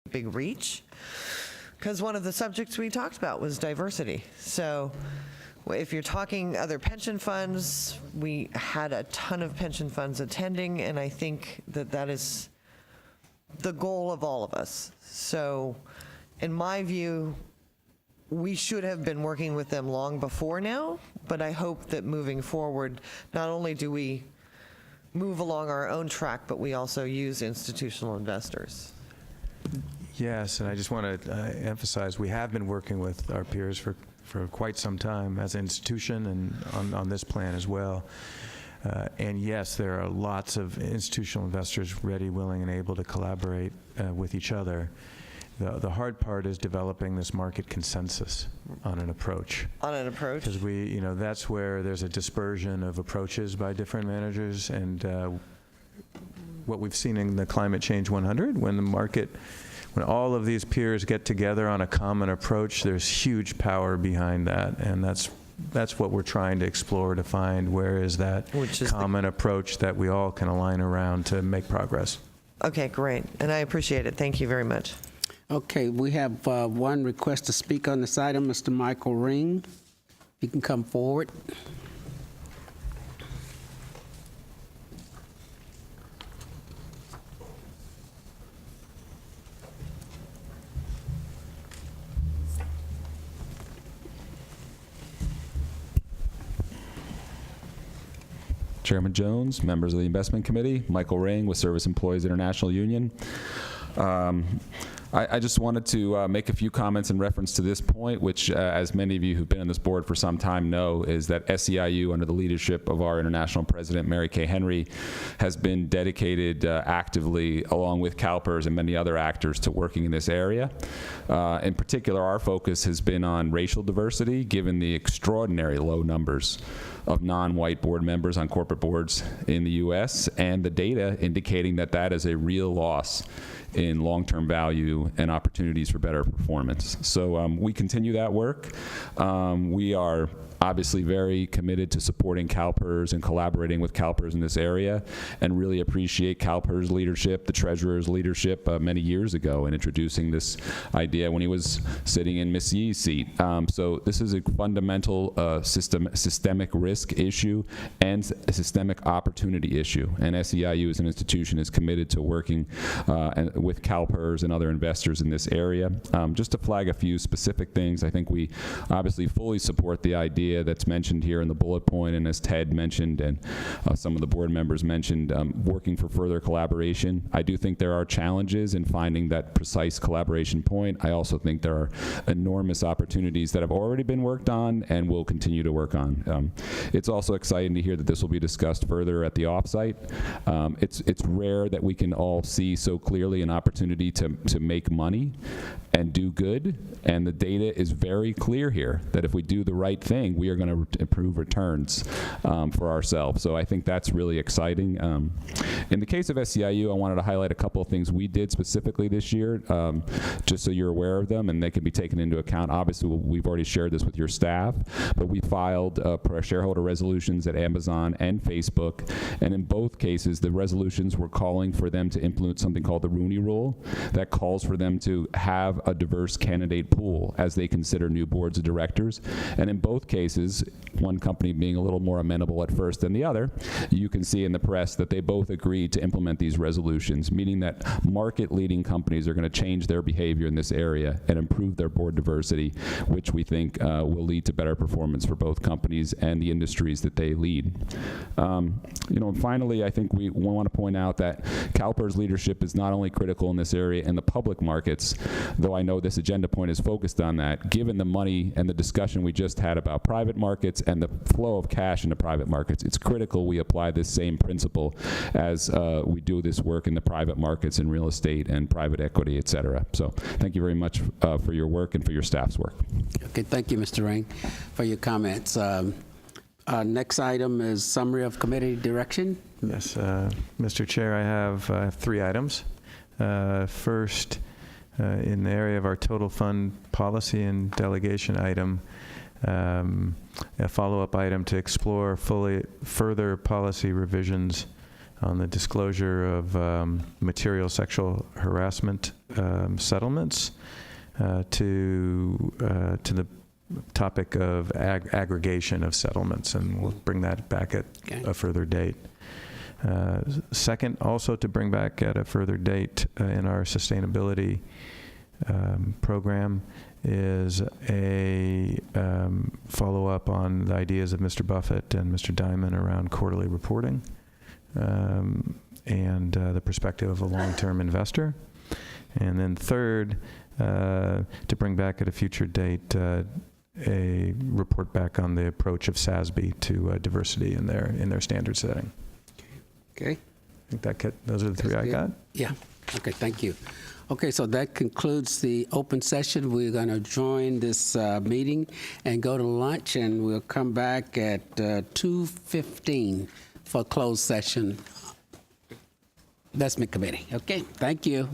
big reach, because one of the subjects we talked about was diversity. So if you're talking other pension funds, we had a ton of pension funds attending, and I think that that is the goal of all of us. So in my view, we should have been working with them long before now, but I hope that moving forward, not only do we move along our own track, but we also use institutional investors. Yes, and I just want to emphasize, we have been working with our peers for quite some time as an institution and on this plan as well. And yes, there are lots of institutional investors ready, willing, and able to collaborate with each other. The hard part is developing this market consensus on an approach. On an approach? Because that's where there's a dispersion of approaches by different managers, and what we've seen in the Climate Change 100, when all of these peers get together on a common approach, there's huge power behind that, and that's what we're trying to explore, to find where is that common approach that we all can align around to make progress. Okay, great, and I appreciate it. Thank you very much. Okay, we have one request to speak on this item, Mr. Michael Ring. You can come forward. Chairman Jones, members of the Investment Committee, Michael Ring with Service Employees International Union. I just wanted to make a few comments in reference to this point, which, as many of you who've been on this board for some time know, is that SEIU, under the leadership of our international president, Mary Kay Henry, has been dedicated actively, along with CalPERS and many other actors, to working in this area. In particular, our focus has been on racial diversity, given the extraordinary low numbers of non-white board members on corporate boards in the U.S., and the data indicating that that is a real loss in long-term value and opportunities for better performance. So we continue that work. We are obviously very committed to supporting CalPERS and collaborating with CalPERS in this area, and really appreciate CalPERS leadership, the treasurer's leadership many years ago in introducing this idea when he was sitting in Miss Yee's seat. So this is a fundamental systemic risk issue and a systemic opportunity issue, and SEIU as an institution is committed to working with CalPERS and other investors in this area. Just to flag a few specific things, I think we obviously fully support the idea that's mentioned here in the bullet point, and as Ted mentioned and some of the board members mentioned, working for further collaboration. I do think there are challenges in finding that precise collaboration point. I also think there are enormous opportunities that have already been worked on and will continue to work on. It's also exciting to hear that this will be discussed further at the offsite. It's rare that we can all see so clearly an opportunity to make money and do good, and the data is very clear here that if we do the right thing, we are going to improve returns for ourselves. So I think that's really exciting. In the case of SEIU, I wanted to highlight a couple of things we did specifically this year, just so you're aware of them and they can be taken into account. Obviously, we've already shared this with your staff, but we filed shareholder resolutions at Amazon and Facebook, and in both cases, the resolutions were calling for them to implement something called the Rooney Rule that calls for them to have a diverse candidate pool as they consider new boards of directors. And in both cases, one company being a little more amenable at first than the other, you can see in the press that they both agreed to implement these resolutions, meaning that market-leading companies are going to change their behavior in this area and improve their board diversity, which we think will lead to better performance for both companies and the industries that they lead. And finally, I think we want to point out that CalPERS leadership is not only critical in this area in the public markets, though I know this agenda point is focused on that, given the money and the discussion we just had about private markets and the flow of cash into private markets. It's critical we apply this same principle as we do this work in the private markets in real estate and private equity, et cetera. So thank you very much for your work and for your staff's work. Okay, thank you, Mr. Ring, for your comments. Next item is summary of committee direction. Yes, Mr. Chair, I have 3 items. First, in the area of our total fund policy and delegation item, a follow-up item to explore further policy revisions on the disclosure of material sexual harassment settlements to the topic of aggregation of settlements, and we'll bring that back at a further date. Second, also to bring back at a further date in our sustainability program is a follow-up on the ideas of Mr. Buffett and Mr. Diamond around quarterly reporting and the perspective of a long-term investor. And then third, to bring back at a future date a report back on the approach of SASB to diversity in their standard setting. Okay. I think those are the three I got. Yeah. Okay, thank you. Okay, so that concludes the open session. We're going to join this meeting and go to lunch, and we'll come back at 2:15 for closed session. Investment Committee. Okay, thank you.